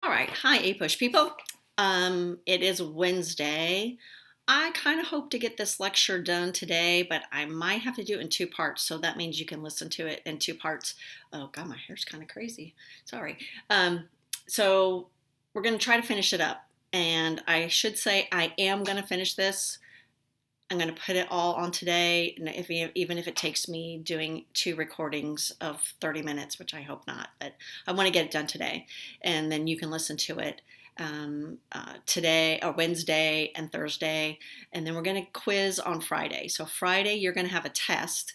All right. Hi, APUSH people. It is Wednesday. I kind of hope to get this lecture done today, but I might have to do it in two parts. So that means you can listen to it in two parts. Oh, God, my hair's kind of crazy. Sorry. So we're going to try to finish it up. And I should say I am going to finish this. I'm going to put it all on today, and even if it takes me doing two recordings of 30 minutes, which I hope not, but I want to get it done today. And then you can listen to it today or Wednesday and Thursday. And then we're going to quiz on Friday. So Friday, you're going to have a test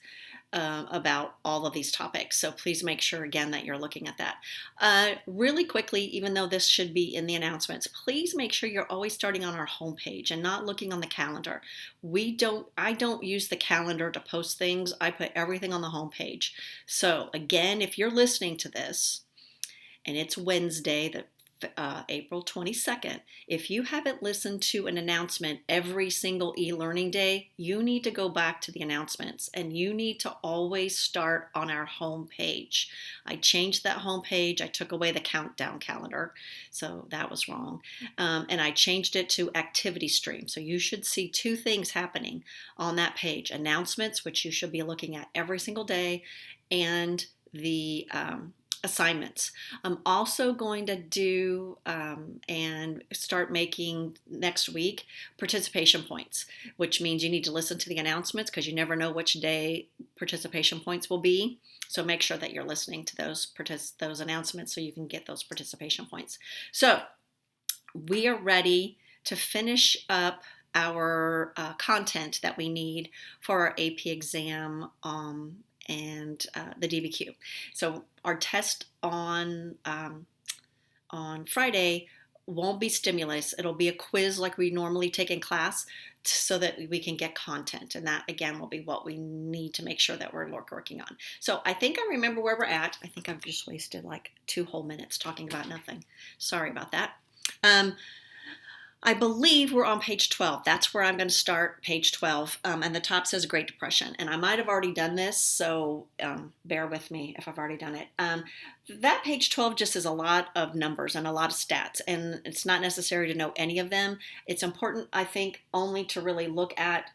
about all of these topics. So please make sure again that you're looking at that. Really quickly, even though this should be in the announcements, please make sure you're always starting on our homepage and not looking on the calendar. I don't use the calendar to post things. I put everything on the homepage. So again, if you're listening to this and it's Wednesday, April 22nd. If you haven't listened to an announcement every single e-learning day, you need to go back to the announcements and you need to always start on our home page. I changed that home page. I took away the countdown calendar, so that was wrong. And I changed it to activity stream. So you should see two things happening on that page: announcements, which you should be looking at every single day, and the assignments. I'm also going to do and start making next week participation points, which means you need to listen to the announcements because you never know which day participation points will be. So make sure that you're listening to those announcements so you can get those participation points. So we are ready to finish up our content that we need for our AP exam and the DBQ. So our test on Friday won't be stimulus. It'll be a quiz like we normally take in class so that we can get content. And that, again, will be what we need to make sure that we're working on. So I think I remember where we're at. I think I've just wasted like 2 whole minutes talking about nothing. Sorry about that. I believe we're on page 12. That's where I'm going to start, page 12. And the top says Great Depression. And I might have already done this, so bear with me if I've already done it. That page 12 just is a lot of numbers and a lot of stats. And it's not necessary to know any of them. It's important, I think, only to really look at,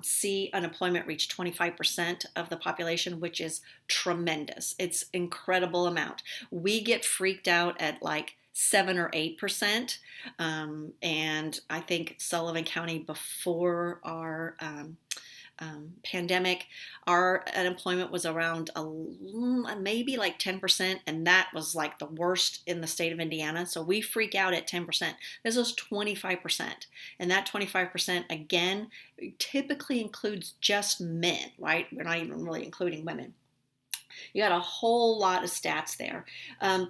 see unemployment reach 25% of the population, which is tremendous. It's an incredible amount. We get freaked out at like 7 or 8%. And I think Sullivan County, before our pandemic, our unemployment was around maybe like 10%, and that was like the worst in the state of Indiana. So we freak out at 10%. This was 25%, and that 25% again typically includes just men, right? We're not even really including women. You got a whole lot of stats there.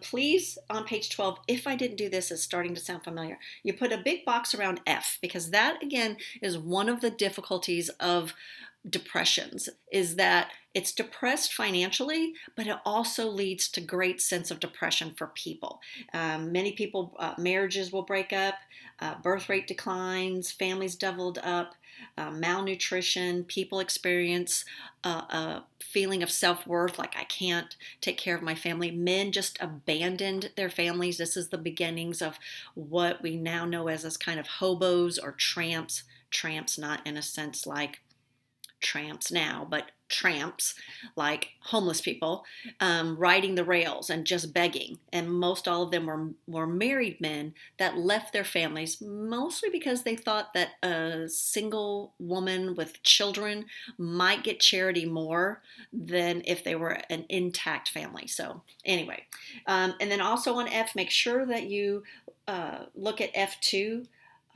Please, on page 12, if I didn't do this, it's starting to sound familiar. You put a big box around F, because that, again, is one of the difficulties of depressions, is that it's depressed financially, but it also leads to great sense of depression for people. Many people, marriages will break up, birth rate declines, families doubled up, malnutrition, people experience a feeling of self-worth, like I can't take care of my family. Men just abandoned their families. This is the beginnings of what we now know as kind of hobos or tramps. Tramps, not in a sense like tramps now, but tramps, like homeless people, riding the rails and just begging. And most all of them were married men that left their families, mostly because they thought that a single woman with children might get charity more than if they were an intact family. So anyway, and then also on F, make sure that you look at F2.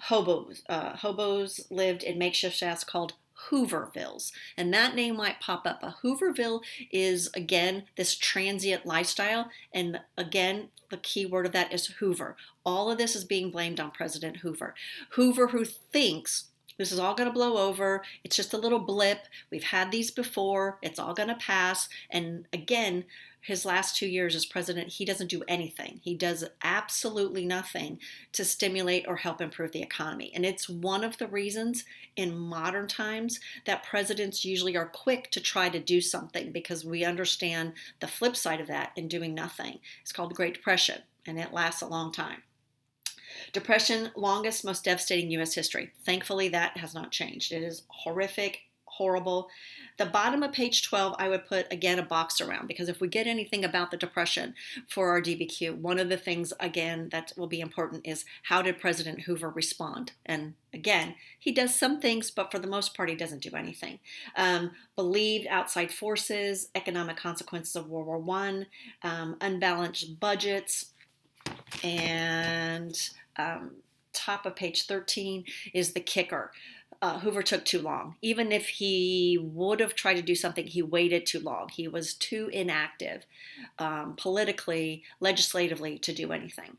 Hobos lived in makeshift shacks called Hoovervilles, and that name might pop up. A Hooverville is, again, this transient lifestyle, and again, the key word of that is Hoover. All of this is being blamed on President Hoover. Hoover, who thinks this is all going to blow over. It's just a little blip. We've had these before. It's all going to pass. And again, his last 2 years as president, he doesn't do anything. He does absolutely nothing to stimulate or help improve the economy. And it's one of the reasons in modern times that presidents usually are quick to try to do something, because we understand the flip side of that in doing nothing. It's called the Great Depression, and it lasts a long time. Depression, longest, most devastating U.S. history. Thankfully, that has not changed. It is horrific, horrible. The bottom of page 12, I would put, again, a box around, because if we get anything about the Depression for our DBQ, one of the things, again, that will be important is how did President Hoover respond? And again, he does some things, but for the most part, he doesn't do anything. Believed outside forces, economic consequences of World War I, unbalanced budgets, and top of page 13 is the kicker. Hoover took too long. Even if he would have tried to do something, he waited too long. He was too inactive politically, legislatively to do anything.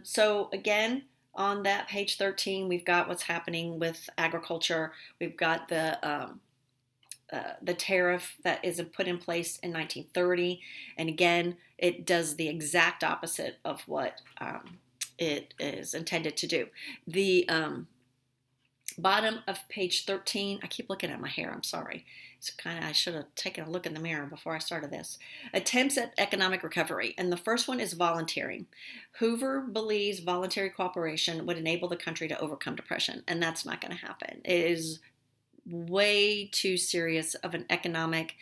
So again, on that page 13, we've got what's happening with agriculture. We've got the tariff that is put in place in 1930. And again, it does the exact opposite of what it is intended to do. The bottom of page 13, I keep looking at my hair, I'm sorry. It's I should have taken a look in the mirror before I started this. Attempts at economic recovery. And the first one is volunteering. Hoover believes voluntary cooperation would enable the country to overcome depression. And that's not going to happen. It is way too serious of an economic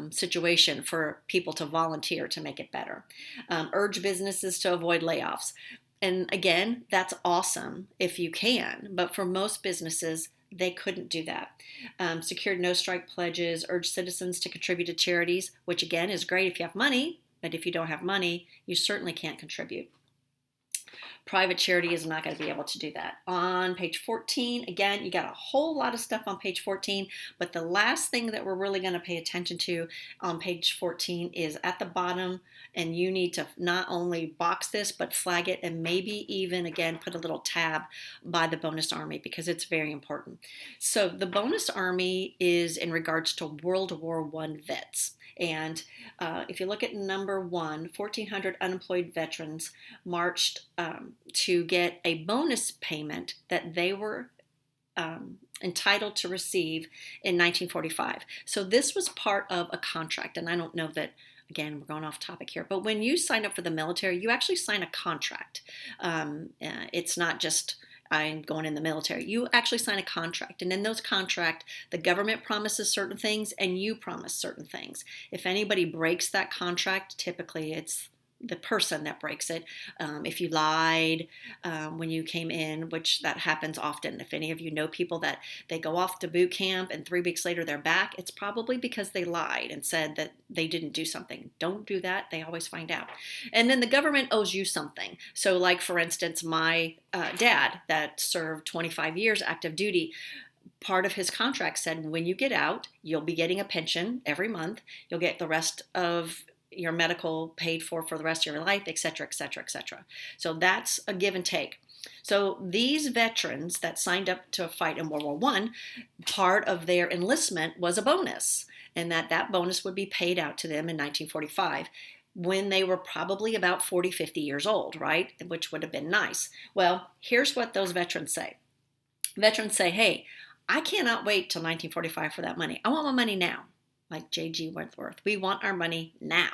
situation for people to volunteer to make it better. Urge businesses to avoid layoffs. And again, that's awesome if you can, but for most businesses, they couldn't do that. Secured no strike pledges, urged citizens to contribute to charities, which again is great if you have money, but if you don't have money, you certainly can't contribute. Private charity is not going to be able to do that. On page 14, again, you got a whole lot of stuff on page 14, but the last thing that we're really going to pay attention to on page 14 is at the bottom, and you need to not only box this, but flag it, and maybe even, again, put a little tab by the bonus army, because it's very important. So the bonus army is in regards to World War I vets. And if you look at number 1, 1,400 unemployed veterans marched to get a bonus payment that they were entitled to receive in 1945. So this was part of a contract, and I don't know that, again, we're going off topic here, but when you sign up for the military, you actually sign a contract. It's not just I'm going in the military. You actually sign a contract, and in those contract, the government promises certain things and you promise certain things. If anybody breaks that contract, typically it's the person that breaks it. If you lied when you came in, which that happens often. If any of you know people that they go off to boot camp and 3 weeks later they're back, it's probably because they lied and said that they didn't do something. Don't do that. They always find out. And then the government owes you something. So like, for instance, my dad that served 25 years active duty, part of his contract said, when you get out, you'll be getting a pension every month. You'll get the rest of your medical paid for the rest of your life, et cetera, et cetera, et cetera. So that's a give and take. So these veterans that signed up to fight in World War I, part of their enlistment was a bonus, and that bonus would be paid out to them in 1945 when they were probably about 40, 50 years old, right? Which would have been nice. Well, here's what those veterans say. Veterans say, hey, I cannot wait till 1945 for that money. I want my money now. Like J.G. Wentworth. We want our money now.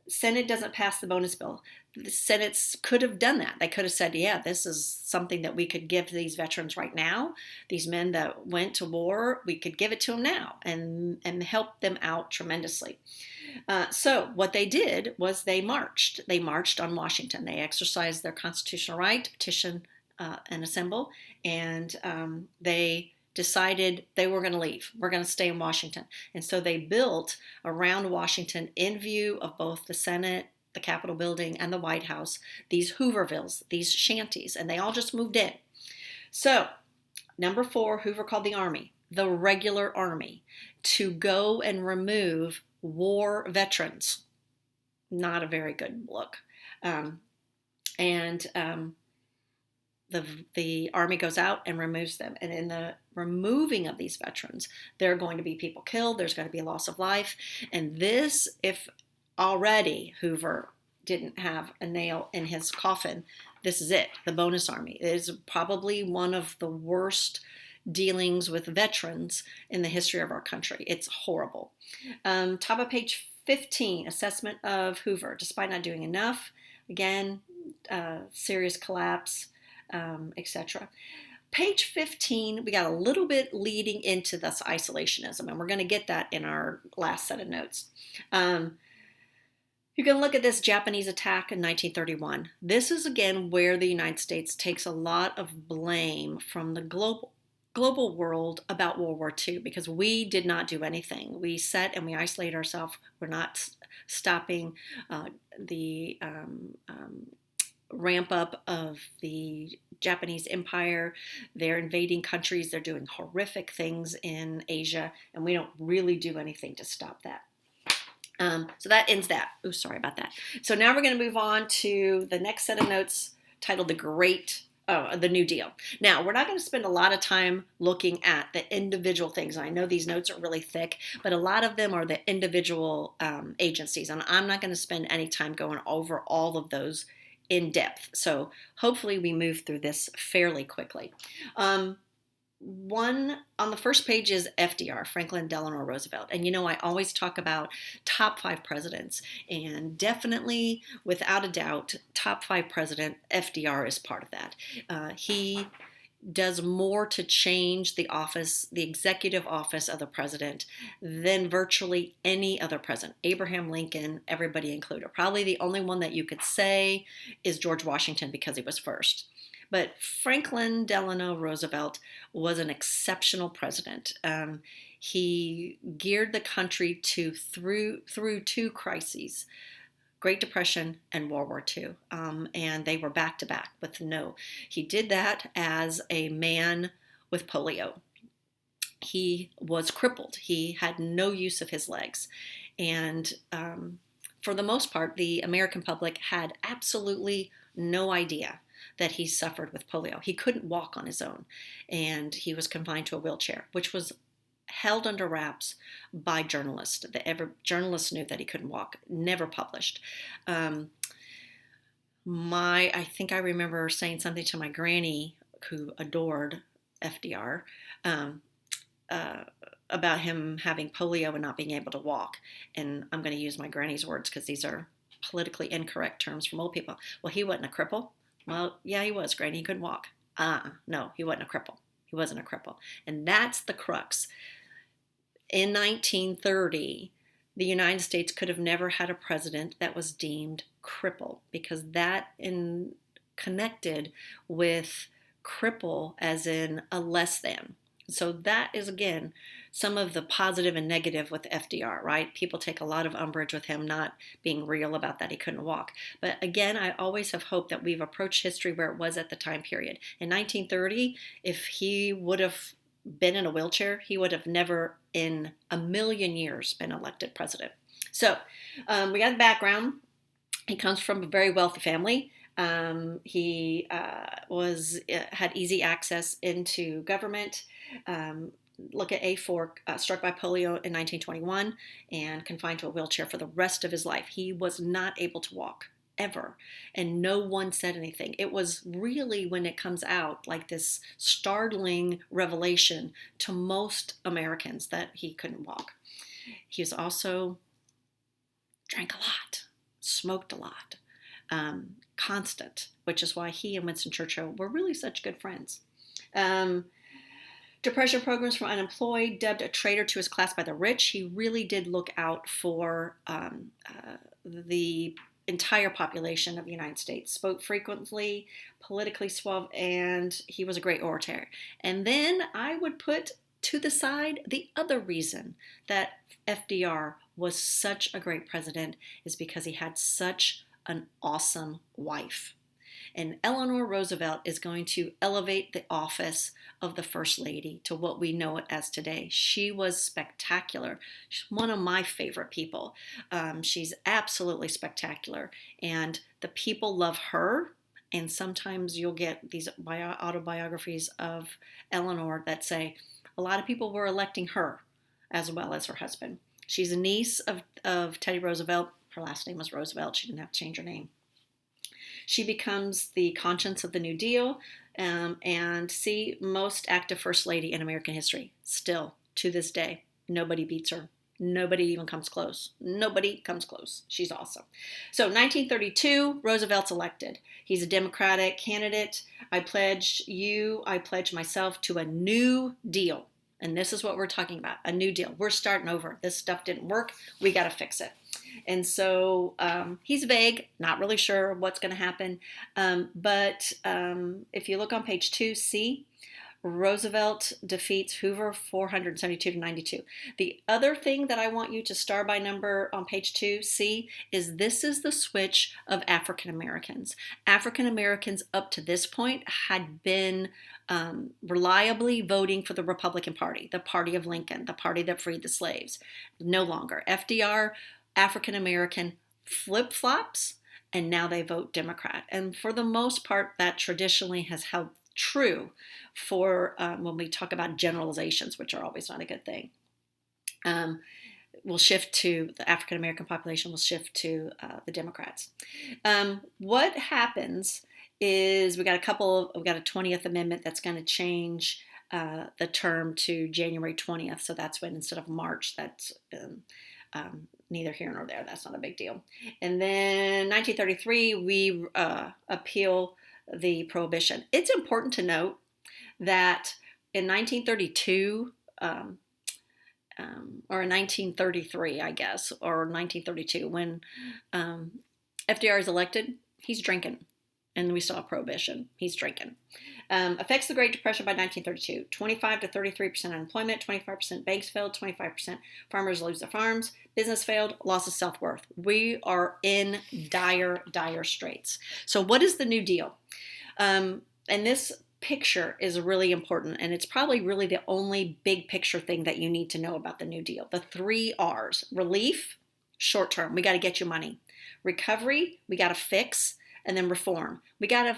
Senate doesn't pass the bonus bill. The Senate could have done that. They could have said, yeah, this is something that we could give to these veterans right now. These men that went to war, we could give it to them now and help them out tremendously. So what they did was they marched. They marched on Washington. They exercised their constitutional right to petition and assemble, and they decided they were going to leave. We're going to stay in Washington. And so they built around Washington, in view of both the Senate, the Capitol building, and the White House, these Hoovervilles, these shanties, and they all just moved in. So number 4, Hoover called the Army, the regular Army, to go and remove war veterans. Not a very good look. The Army goes out and removes them. And in the removing of these veterans, there are going to be people killed. There's going to be a loss of life. And this, if already Hoover didn't have a nail in his coffin, this is it. The bonus Army. It is probably one of the worst dealings with veterans in the history of our country. It's horrible. Top of page 15, assessment of Hoover. Despite not doing enough, again, serious collapse, etc. Page 15, we got a little bit leading into this isolationism, and we're going to get that in our last set of notes. You can look at this Japanese attack in 1931. This is again where the United States takes a lot of blame from the global world about World War II because we did not do anything. We sat and we isolated ourselves. We're not stopping the ramp up of the Japanese Empire. They're invading countries. They're doing horrific things in Asia, and we don't really do anything to stop that. So that ends that. Oh, sorry about that. So now we're going to move on to the next set of notes titled The New Deal. Now, we're not going to spend a lot of time looking at the individual things. I know these notes are really thick, but a lot of them are the individual agencies, and I'm not going to spend any time going over all of those in depth. So hopefully we move through this fairly quickly. One on the first page is FDR, Franklin Delano Roosevelt. And you know, I always talk about top 5 presidents, and definitely, without a doubt, top 5 president, FDR is part of that. He does more to change the executive office of the president than virtually any other president. Abraham Lincoln, everybody included. Probably the only one that you could say is George Washington because he was first. But Franklin Delano Roosevelt was an exceptional president. He geared the country through 2 crises, Great Depression and World War II, and they were back to back with no. He did that as a man with polio. He was crippled. He had no use of his legs, and for the most part, the American public had absolutely no idea that he suffered with polio. He couldn't walk on his own, and he was confined to a wheelchair, which was held under wraps by journalists. Journalists knew that he couldn't walk, never published. I think I remember saying something to my granny, who adored FDR, about him having polio and not being able to walk. And I'm going to use my granny's words because these are politically incorrect terms from old people. Well, he wasn't a cripple. Well, yeah, he was, Granny. He couldn't walk. No, he wasn't a cripple. He wasn't a cripple. And that's the crux. In 1930, the United States could have never had a president that was deemed cripple, because that connected with cripple as in a less than. So that is, again, some of the positive and negative with FDR, right? People take a lot of umbrage with him not being real about that he couldn't walk. But again, I always have hope that we've approached history where it was at the time period. In 1930, if he would have been in a wheelchair, he would have never in a million years been elected president. So we got the background. He comes from a very wealthy family. He had easy access into government. Look at A4, struck by polio in 1921 and confined to a wheelchair for the rest of his life. He was not able to walk ever, and no one said anything. It was really, when it comes out, like this startling revelation to most Americans that he couldn't walk. He was also drank a lot, smoked a lot, constant, which is why he and Winston Churchill were really such good friends. Depression programs for unemployed, dubbed a traitor to his class by the rich. He really did look out for the entire population of the United States, spoke frequently, politically suave, and he was a great orator. And then I would put to the side the other reason that FDR was such a great president is because he had such an awesome wife. And Eleanor Roosevelt is going to elevate the office of the First Lady to what we know it as today. She was spectacular. She's one of my favorite people. She's absolutely spectacular. And the people love her. And sometimes you'll get these autobiographies of Eleanor that say a lot of people were electing her as well as her husband. She's a niece of Teddy Roosevelt. Her last name was Roosevelt. She didn't have to change her name. She becomes the conscience of the New Deal, and most active First Lady in American history. Still, to this day, nobody beats her. Nobody even comes close. Nobody comes close. She's awesome. So 1932, Roosevelt's elected. He's a Democratic candidate. I pledge myself to a new deal. And this is what we're talking about, a new deal. We're starting over. This stuff didn't work. We got to fix it. And so he's vague, not really sure what's going to happen. But if you look on page 2C, Roosevelt defeats Hoover 472 to 92. The other thing that I want you to star by number on page 2C is this is the switch of African Americans. African Americans up to this point had been reliably voting for the Republican Party, the party of Lincoln, the party that freed the slaves. No longer. FDR, African American, flip-flops, and now they vote Democrat. And for the most part, that traditionally has held true for when we talk about generalizations, which are always not a good thing. We'll shift to the African American population, will shift to the Democrats. What happens is we got a 20th Amendment that's going to change the term to January 20th. So that's when instead of March, that's neither here nor there. That's not a big deal. And then 1933, we appeal the prohibition. It's important to note that in 1932, or in 1933, I guess, or 1932, when FDR is elected, he's drinking. And we saw prohibition. He's drinking. Affects the Great Depression by 1932. 25 to 33% unemployment, 25% banks failed, 25% farmers lose their farms, business failed, loss of self-worth. We are in dire, dire straits. So what is the New Deal? And this picture is really important, and it's probably really the only big picture thing that you need to know about the New Deal. The 3 R's. Relief, short term, we got to get you money. Recovery, we got to fix. And then reform. We got to,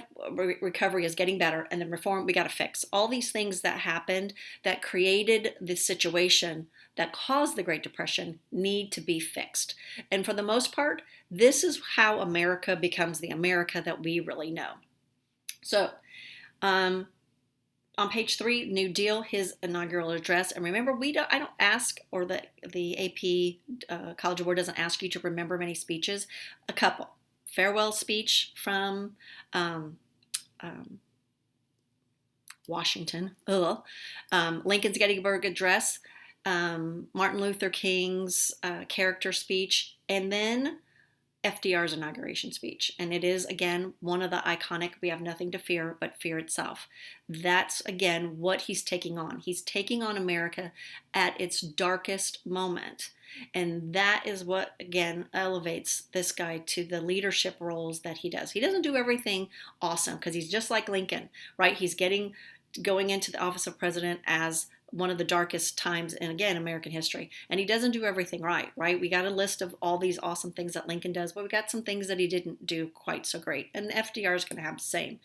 recovery is getting better, and then reform, we got to fix. All these things that happened that created this situation that caused the Great Depression need to be fixed. And for the most part, this is how America becomes the America that we really know. So, on page 3, New Deal, his inaugural address. And remember, I don't ask, or the AP College Board doesn't ask you to remember many speeches. A couple. Farewell speech from Washington, Lincoln's Gettysburg Address, Martin Luther King's character speech, and then FDR's inauguration speech. And it is, again, one of the iconic, we have nothing to fear but fear itself. That's, again, what he's taking on. He's taking on America at its darkest moment. And that is what, again, elevates this guy to the leadership roles that he does. He doesn't do everything awesome because he's just like Lincoln, right? He's going into the office of president as one of the darkest times in, again, American history. And he doesn't do everything right? We got a list of all these awesome things that Lincoln does, but we got some things that he didn't do quite so great. And FDR is going to have the same.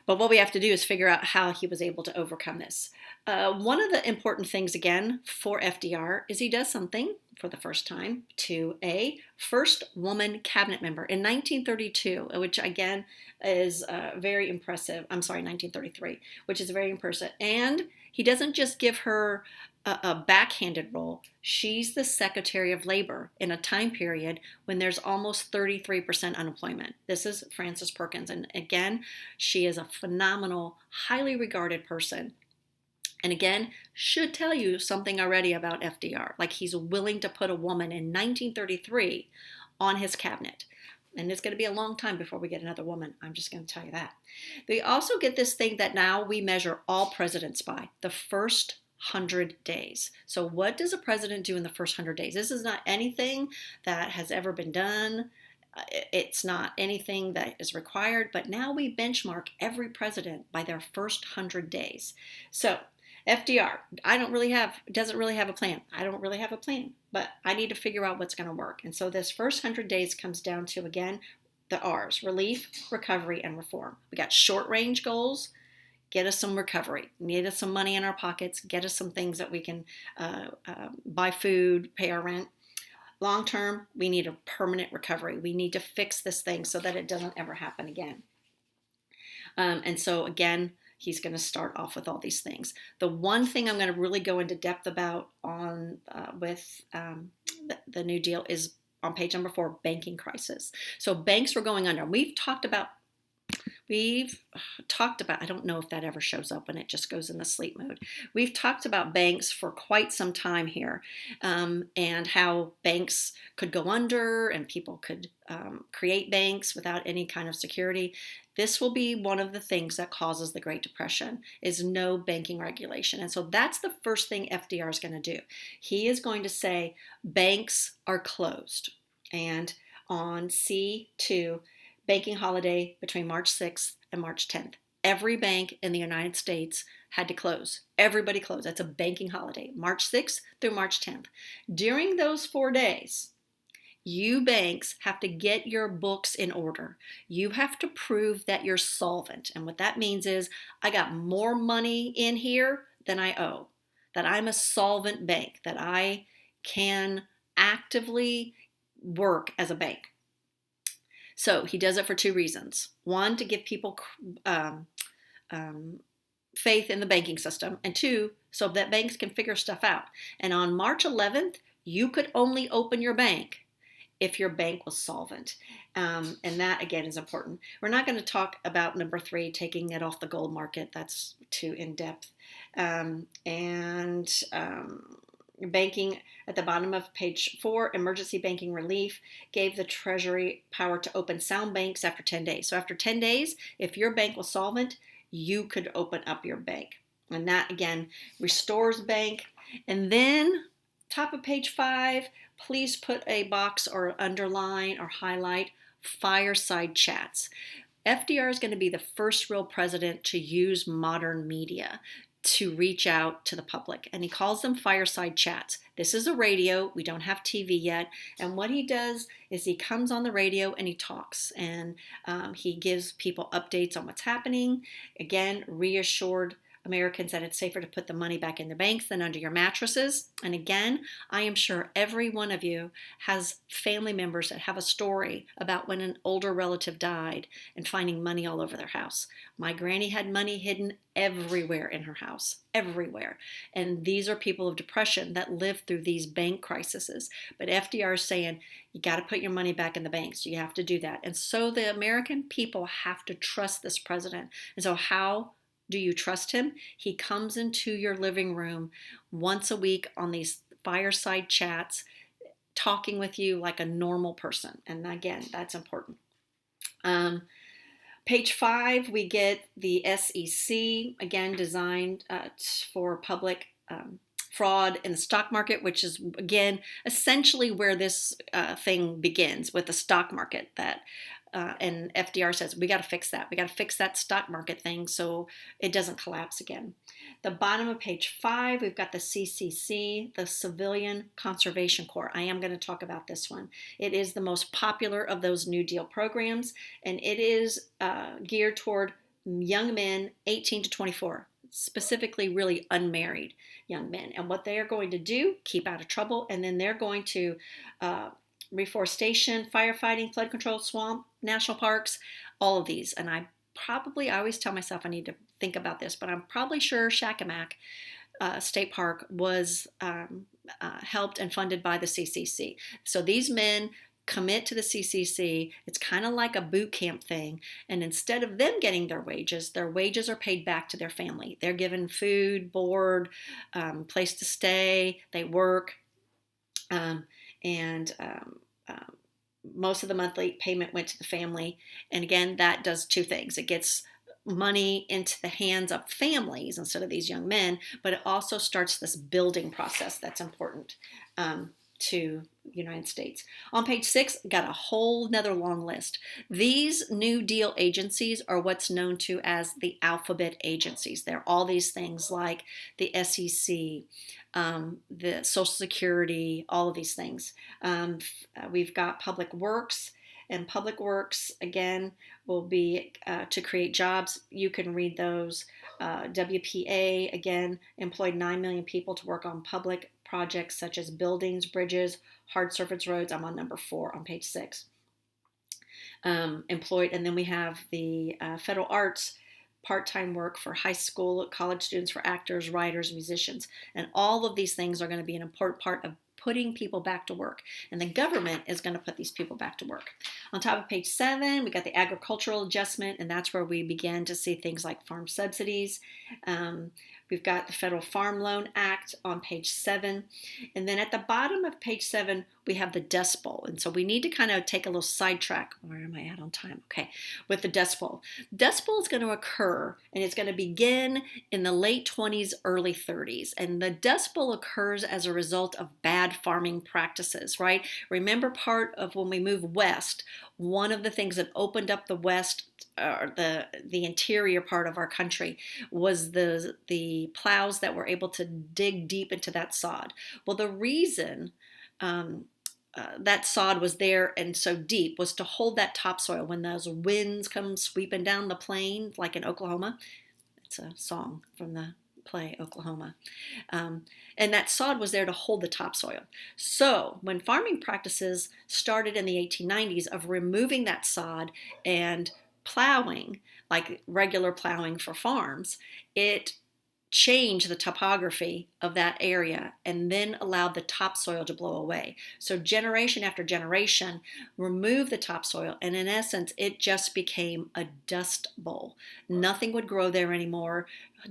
But what we have to do is figure out how he was able to overcome this. One of the important things, again, for FDR is he does something for the first time to a first woman cabinet member in 1932, which, again, is very impressive. I'm sorry, 1933, which is very impressive. And he doesn't just give her a backhanded role. She's the Secretary of Labor in a time period when there's almost 33% unemployment. This is Frances Perkins. And again, she is a phenomenal, highly regarded person. And again, should tell you something already about FDR. Like, he's willing to put a woman in 1933 on his cabinet. And it's going to be a long time before we get another woman. I'm just going to tell you that. We also get this thing that now we measure all presidents by, the first 100 days. So what does a president do in the first 100 days? This is not anything that has ever been done. It's not anything that is required. But now we benchmark every president by their first 100 days. So FDR, doesn't really have a plan. I don't really have a plan, but I need to figure out what's going to work. And so this first 100 days comes down to, again, the R's: relief, recovery, and reform. We got short range goals. Get us some recovery. Get us some money in our pockets. Get us some things that we can buy food, pay our rent. Long term, we need a permanent recovery. We need to fix this thing so that it doesn't ever happen again. And so, again, he's going to start off with all these things. The one thing I'm going to really go into depth about on with the New Deal is on page number 4, banking crisis. So banks were going under. We've talked about, I don't know if that ever shows up when it just goes in the sleep mode. We've talked about banks for quite some time here, and how banks could go under and people could create banks without any kind of security. This will be one of the things that causes the Great Depression, is no banking regulation. And so that's the first thing FDR is going to do. He is going to say banks are closed. And on C2, banking holiday between March 6th and March 10th. Every bank in the United States had to close. Everybody closed. That's a banking holiday, March 6th through March 10th. During those 4 days, you banks have to get your books in order. You have to prove that you're solvent. And what that means is, I got more money in here than I owe, that I'm a solvent bank, that I can actively work as a bank. So he does it for 2 reasons. One, to give people faith in the banking system, and 2, so that banks can figure stuff out. And on March 11th, you could only open your bank if your bank was solvent. And that, again, is important. We're not going to talk about number 3, taking it off the gold market. That's too in-depth. Banking, at the bottom of page 4, emergency banking relief gave the Treasury power to open sound banks after 10 days. So after 10 days, if your bank was solvent, you could open up your bank. And that, again, restores bank. And then, top of page 5, please put a box or underline or highlight fireside chats. FDR is going to be the first real president to use modern media to reach out to the public, and he calls them fireside chats. This is a radio. We don't have TV yet. And what he does is he comes on the radio and he talks, and he gives people updates on what's happening. Again, reassured Americans that it's safer to put the money back in the banks than under your mattresses. And again, I am sure every one of you has family members that have a story about when an older relative died and finding money all over their house. My granny had money hidden everywhere in her house, everywhere. And these are people of depression that live through these bank crises. But FDR is saying, you got to put your money back in the banks. You have to do that. And so the American people have to trust this president. And so how do you trust him? He comes into your living room once a week on these fireside chats, talking with you like a normal person. And again, that's important. Page 5, we get the SEC, again, designed for public fraud in the stock market, which is, again, essentially where this thing begins, with the stock market. And FDR says, we got to fix that. We got to fix that stock market thing so it doesn't collapse again. The bottom of page 5, we've got the CCC, the Civilian Conservation Corps. I am going to talk about this one. It is the most popular of those New Deal programs, and it is geared toward young men 18 to 24, specifically really unmarried young men. And what they are going to do, keep out of trouble, and then they're going to reforestation, firefighting, flood control, swamp, national parks, all of these. And I always tell myself I need to think about this, but I'm probably sure Shakamak State Park was helped and funded by the CCC. So these men commit to the CCC. It's kind of like a boot camp thing. And instead of them getting their wages are paid back to their family. They're given food, board, place to stay, they work. Most of the monthly payment went to the family. And again, that does 2 things. It gets money into the hands of families instead of these young men, but it also starts this building process that's important to the United States. On page 6, got a whole nother long list. These New Deal agencies are what's known to as the alphabet agencies. They're all these things like the SEC, the Social Security, all of these things. We've got Public Works, and Public Works, again, will be to create jobs. You can read those. WPA, again, employed 9 million people to work on public projects such as buildings, bridges, hard surface roads. I'm on number 4 on page 6. Employed, and then we have the Federal Arts part-time work for high school, college students, for actors, writers, musicians. And all of these things are going to be an important part of putting people back to work. And the government is going to put these people back to work. On top of page 7, we got the agricultural adjustment, and that's where we begin to see things like farm subsidies. We've got the Federal Farm Loan Act on page 7. And then at the bottom of page 7, we have the Dust Bowl. And so we need to kind of take a little sidetrack. Where am I at on time? Okay, with the Dust Bowl. Dust Bowl is going to occur, and it's going to begin in the late 20s, early 30s. And the Dust Bowl occurs as a result of bad farming practices, right? Remember, part of when we move west, one of the things that opened up the west, or the interior part of our country, was the plows that were able to dig deep into that sod. Well, the reason that sod was there and so deep was to hold that topsoil when those winds come sweeping down the plain, like in Oklahoma. It's a song from the play Oklahoma. And that sod was there to hold the topsoil. So when farming practices started in the 1890s of removing that sod and plowing, like regular plowing for farms, it changed the topography of that area and then allowed the topsoil to blow away. So generation after generation removed the topsoil, and in essence, it just became a dust bowl. Nothing would grow there anymore.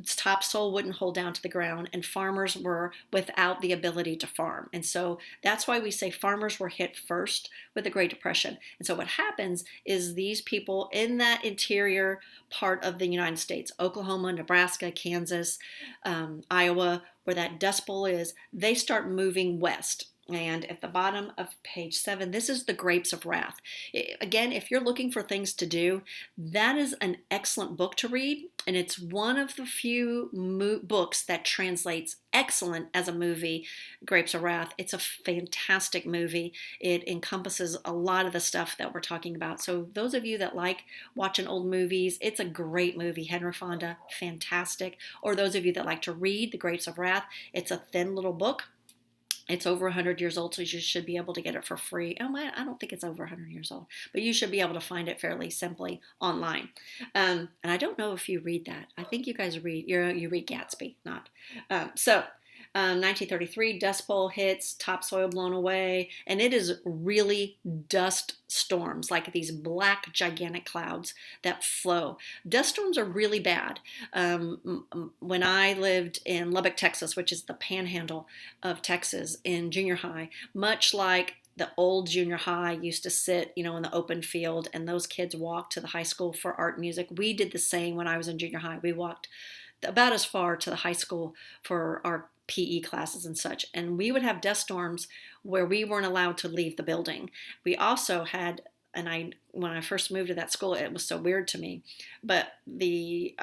Topsoil wouldn't hold down to the ground, and farmers were without the ability to farm. And so that's why we say farmers were hit first with the Great Depression. And so what happens is these people in that interior part of the United States, Oklahoma, Nebraska, Kansas, Iowa, where that Dust Bowl is, they start moving west. And at the bottom of page 7, this is the Grapes of Wrath. Again, if you're looking for things to do, that is an excellent book to read. And it's one of the few books that translates excellent as a movie, Grapes of Wrath. It's a fantastic movie. It encompasses a lot of the stuff that we're talking about. So those of you that like watching old movies, it's a great movie. Henry Fonda, fantastic. Or those of you that like to read The Grapes of Wrath, it's a thin little book. It's over 100 years old, so you should be able to get it for free. Oh, I don't think it's over 100 years old, but you should be able to find it fairly simply online. And I don't know if you read that. I think you guys read, you read Gatsby, not. 1933, Dust Bowl hits, topsoil blown away, and it is really dust storms, like these black gigantic clouds that flow. Dust storms are really bad. When I lived in Lubbock, Texas, which is the panhandle of Texas, in junior high, much like the old junior high used to sit, in the open field, and those kids walked to the high school for art and music. We did the same when I was in junior high. We walked about as far to the high school for our PE classes and such. And we would have dust storms where we weren't allowed to leave the building. We also had, when I first moved to that school, it was so weird to me, but the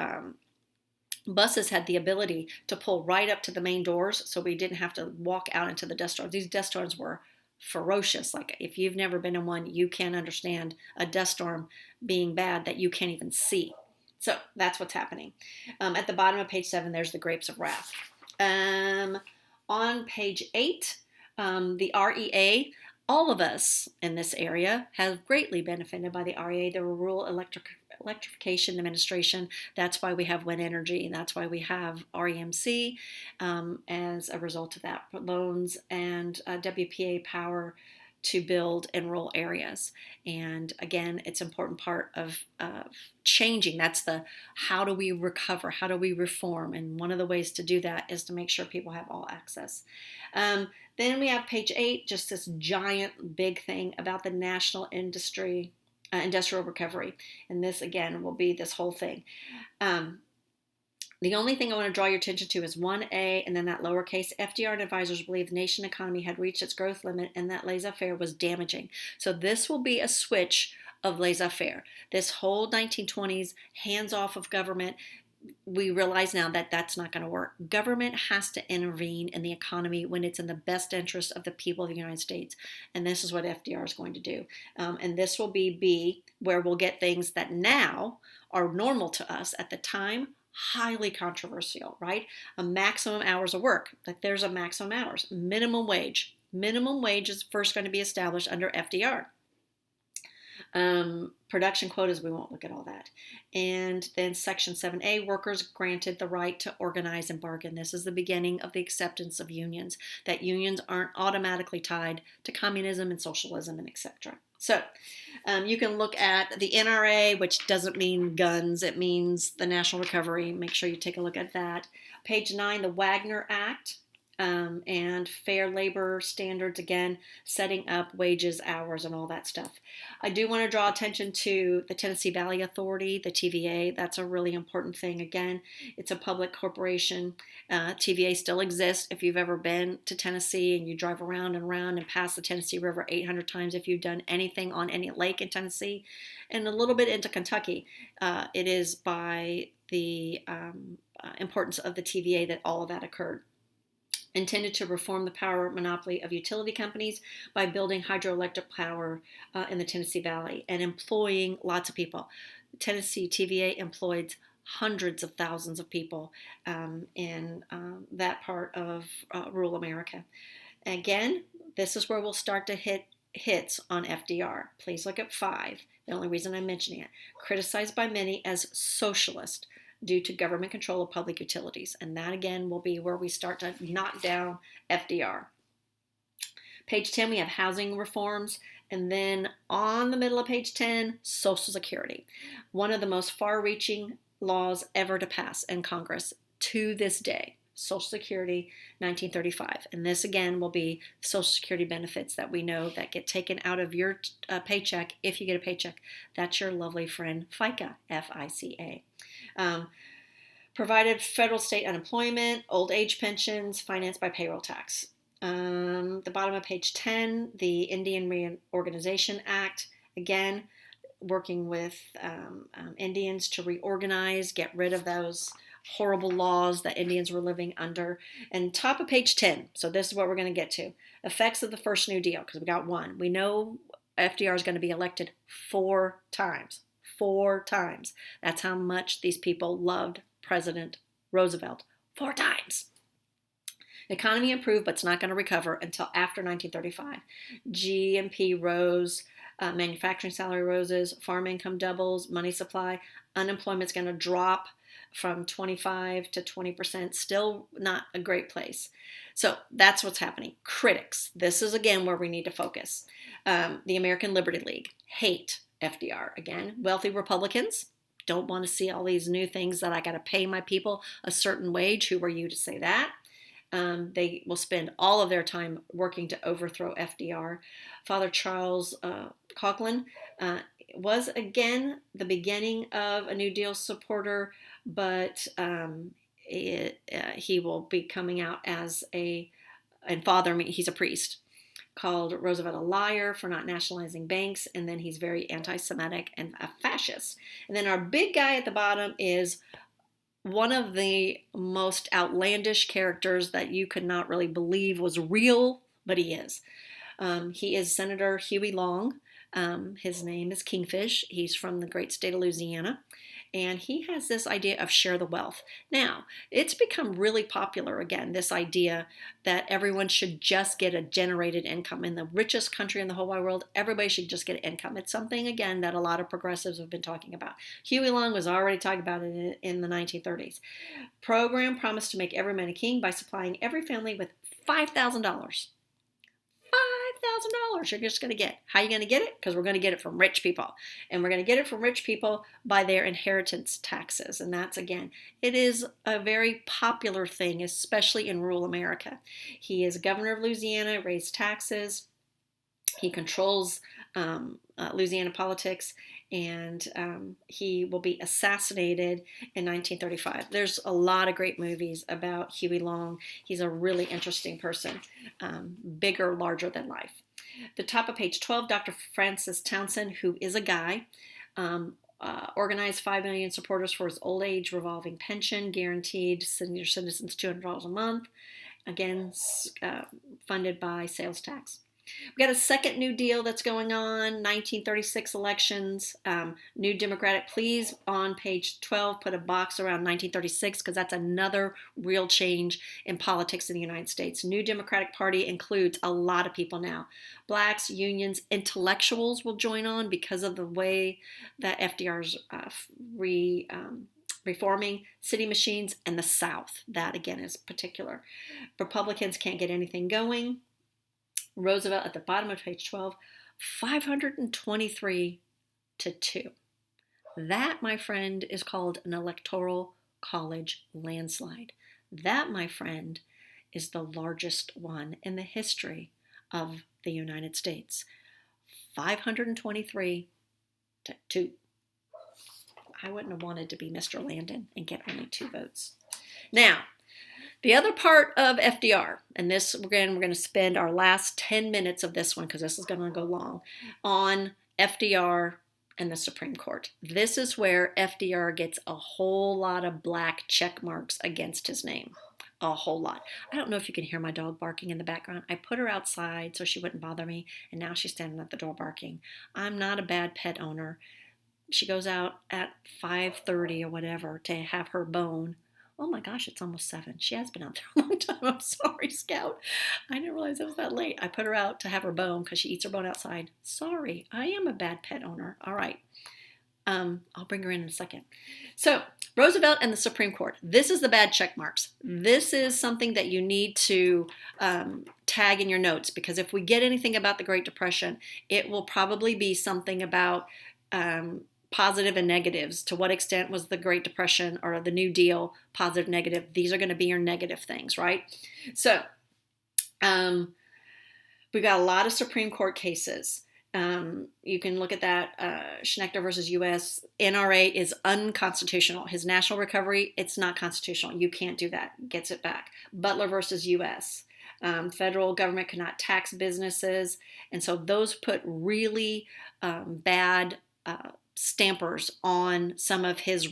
buses had the ability to pull right up to the main doors, so we didn't have to walk out into the dust storms. These dust storms were ferocious. Like, if you've never been in one, you can't understand a dust storm being bad that you can't even see. So that's what's happening. At the bottom of page 7, there's the Grapes of Wrath. On page 8, the REA, all of us in this area have greatly benefited by the REA, the Rural Electrification Administration. That's why we have wind energy, and that's why we have REMC as a result of that, loans and WPA power to build in rural areas. And again, it's an important part of changing. That's the how do we recover, how do we reform, and one of the ways to do that is to make sure people have all access. Then we have page 8, just this giant big thing about the national industrial recovery, and this again will be this whole thing. The only thing I want to draw your attention to is 1A and then that lowercase. FDR and advisors believe the nation economy had reached its growth limit and that laissez-faire was damaging. So this will be a switch of laissez-faire. This whole 1920s hands off of government, we realize now that that's not going to work. Government has to intervene in the economy when it's in the best interest of the people of the United States. And this is what FDR is going to do. And this will be B, where we'll get things that now are normal to us. At the time, highly controversial, right? A maximum hours of work. Like, there's a maximum hours. Minimum wage. Minimum wage is first going to be established under FDR. Production quotas, we won't look at all that. And then Section 7A, workers granted the right to organize and bargain. This is the beginning of the acceptance of unions, that unions aren't automatically tied to communism and socialism and etc. So you can look at the NRA, which doesn't mean guns, it means the National Recovery. Make sure you take a look at that. Page 9, the Wagner Act. And fair labor standards, again, setting up wages, hours, and all that stuff. I do want to draw attention to the Tennessee Valley Authority, the TVA. That's a really important thing. Again, it's a public corporation. TVA still exists. If you've ever been to Tennessee and you drive around and around and pass the Tennessee River 800 times, if you've done anything on any lake in Tennessee, and a little bit into Kentucky, it is by the importance of the TVA that all of that occurred. Intended to reform the power monopoly of utility companies by building hydroelectric power in the Tennessee Valley and employing lots of people. Tennessee TVA employed hundreds of thousands of people in that part of rural America. Again, this is where we'll start to hit hits on FDR. Please look at 5. The only reason I'm mentioning it. Criticized by many as socialist due to government control of public utilities. And that, again, will be where we start to knock down FDR. Page 10, we have housing reforms. And then on the middle of page 10, Social Security. One of the most far-reaching laws ever to pass in Congress to this day. Social Security, 1935. And this, again, will be Social Security benefits that we know that get taken out of your paycheck if you get a paycheck. That's your lovely friend FICA, F-I-C-A. Provided federal state unemployment, old age pensions, financed by payroll tax. The bottom of page 10, the Indian Reorganization Act, again, working with Indians to reorganize, get rid of those horrible laws that Indians were living under. And top of page 10, so this is what we're going to get to. Effects of the first New Deal, because we got one. We know FDR is going to be elected 4 times. 4 times. That's how much these people loved President Roosevelt. 4 times. The economy improved, but it's not going to recover until after 1935. GNP rose, manufacturing salary roses, farm income doubles, money supply. Unemployment's going to drop from 25 to 20%. Still not a great place. So that's what's happening. Critics. This is, again, where we need to focus. The American Liberty League. Hate FDR. Again, wealthy Republicans don't want to see all these new things that I got to pay my people a certain wage. Who are you to say that? They will spend all of their time working to overthrow FDR. Father Charles Coughlin was, again, the beginning of a New Deal supporter, but he will be coming out as he's a priest, called Roosevelt a liar for not nationalizing banks, and then he's very anti-Semitic and a fascist. And then our big guy at the bottom is one of the most outlandish characters that you could not really believe was real, but he is. He is Senator Huey Long. His name is Kingfish. He's from the great state of Louisiana. And he has this idea of share the wealth. Now, it's become really popular again, this idea that everyone should just get a generated income. In the richest country in the whole wide world, everybody should just get an income. It's something, again, that a lot of progressives have been talking about. Huey Long was already talking about it in the 1930s. Program promised to make every man a king by supplying every family with $5,000. $5,000 you're just going to get. How are you going to get it? Because we're going to get it from rich people. And we're going to get it from rich people by their inheritance taxes. And that's, again, it is a very popular thing, especially in rural America. He is governor of Louisiana, raised taxes. He controls Louisiana politics, and he will be assassinated in 1935. There's a lot of great movies about Huey Long. He's a really interesting person, bigger, larger than life. The top of page 12, Dr. Francis Townsend, who is a guy, organized 5 million supporters for his old age revolving pension, guaranteed senior citizens $200 a month, again, funded by sales tax. We got a second New Deal that's going on, 1936 elections, New Democratic. Please, on page 12, put a box around 1936 because that's another real change in politics in the United States. New Democratic Party includes a lot of people now. Blacks, unions, intellectuals will join on because of the way that FDR's reforming city machines, and the South. That, again, is particular. Republicans can't get anything going. Roosevelt at the bottom of page 12, 523 to 2. That, my friend, is called an electoral college landslide. That, my friend, is the largest one in the history of the United States. 523 to 2. I wouldn't have wanted to be Mr. Landon and get only 2 votes. Now, the other part of FDR, and this, again, we're going to spend our last 10 minutes of this one because this is going to go long, on FDR and the Supreme Court. This is where FDR gets a whole lot of black check marks against his name. A whole lot. I don't know if you can hear my dog barking in the background. I put her outside so she wouldn't bother me, and now she's standing at the door barking. I'm not a bad pet owner. She goes out at 5:30 or whatever to have her bone. Oh my gosh, it's almost 7. She has been out there a long time. I'm sorry, Scout. I didn't realize it was that late. I put her out to have her bone because she eats her bone outside. Sorry, I am a bad pet owner. All right. I'll bring her in a second. So, Roosevelt and the Supreme Court. This is the bad check marks. This is something that you need to tag in your notes, because if we get anything about the Great Depression, it will probably be something about positive and negatives. To what extent was the Great Depression or the New Deal positive, negative? These are going to be your negative things, right? So we got a lot of Supreme Court cases. You can look at that. Schnechter versus U.S. NRA is unconstitutional. His national recovery, it's not constitutional. You can't do that. Gets it back. Butler versus U.S. Federal government cannot tax businesses. And so those put really bad stampers on some of his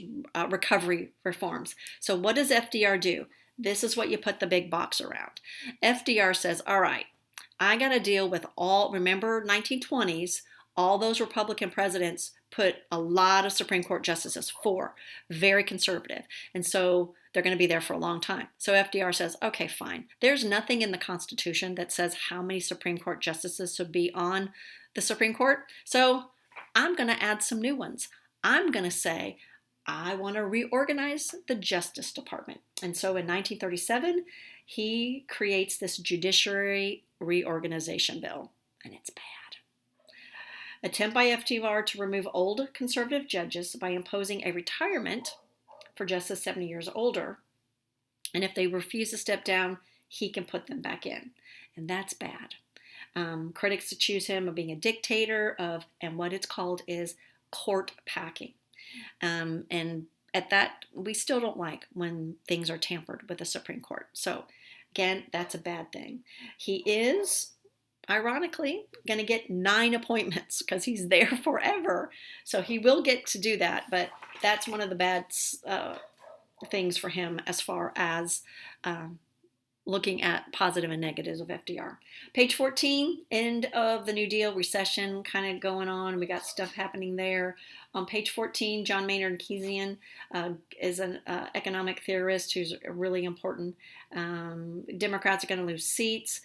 recovery reforms. So what does FDR do? This is what you put the big box around. FDR says, all right, I got to deal with all, remember 1920s, all those Republican presidents put a lot of Supreme Court justices, 4, very conservative. And so they're going to be there for a long time. So FDR says, okay, fine. There's nothing in the Constitution that says how many Supreme Court justices should be on the Supreme Court. So I'm going to add some new ones. I'm going to say, I want to reorganize the Justice Department. And so in 1937, he creates this Judiciary Reorganization Bill, and it's bad. Attempt by FDR to remove old conservative judges by imposing a retirement for justice 70 years older. And if they refuse to step down, he can put them back in. And that's bad. Critics accuse him of being a dictator and what it's called is court packing. And at that, we still don't like when things are tampered with the Supreme Court. So again, that's a bad thing. He is, ironically, going to get 9 appointments because he's there forever. So he will get to do that, but that's one of the bad things for him as far as looking at positive and negatives of FDR. Page 14, end of the New Deal, recession kind of going on. We got stuff happening there. On page 14, John Maynard Keynes is an economic theorist who's really important. Democrats are going to lose seats.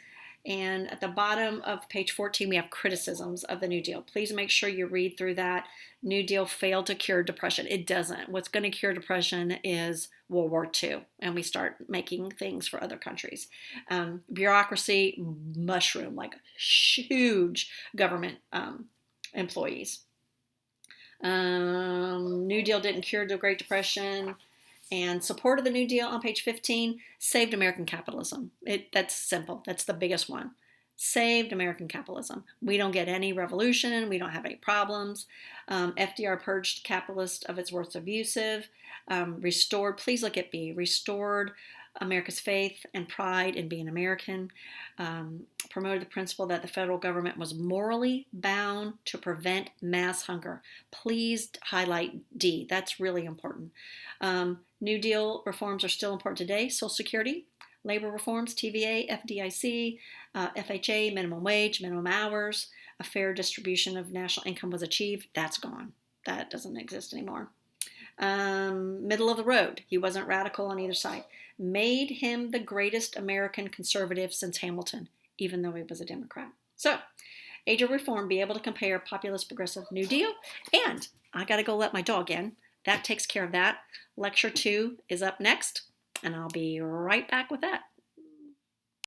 And at the bottom of page 14, we have criticisms of the New Deal. Please make sure you read through that. New Deal failed to cure depression. It doesn't. What's going to cure depression is World War II, and we start making things for other countries. Bureaucracy, mushroom, like huge government employees. New Deal didn't cure the Great Depression. And support of the New Deal on page 15 saved American capitalism. That's simple. That's the biggest one. Saved American capitalism. We don't get any revolution. We don't have any problems. FDR purged capitalists of its worst abusive. Restored, please look at B, restored America's faith and pride in being American. Promoted the principle that the federal government was morally bound to prevent mass hunger. Please highlight D. That's really important. New Deal reforms are still important today. Social Security, Labor reforms, TVA, FDIC, FHA, minimum wage, minimum hours, a fair distribution of national income was achieved. That's gone. That doesn't exist anymore. Middle of the road. He wasn't radical on either side. Made him the greatest American conservative since Hamilton, even though he was a Democrat. So, age of reform, be able to compare populist, progressive, New Deal. And I got to go let my dog in. That takes care of that. Lecture 2 is up next, and I'll be right back with that.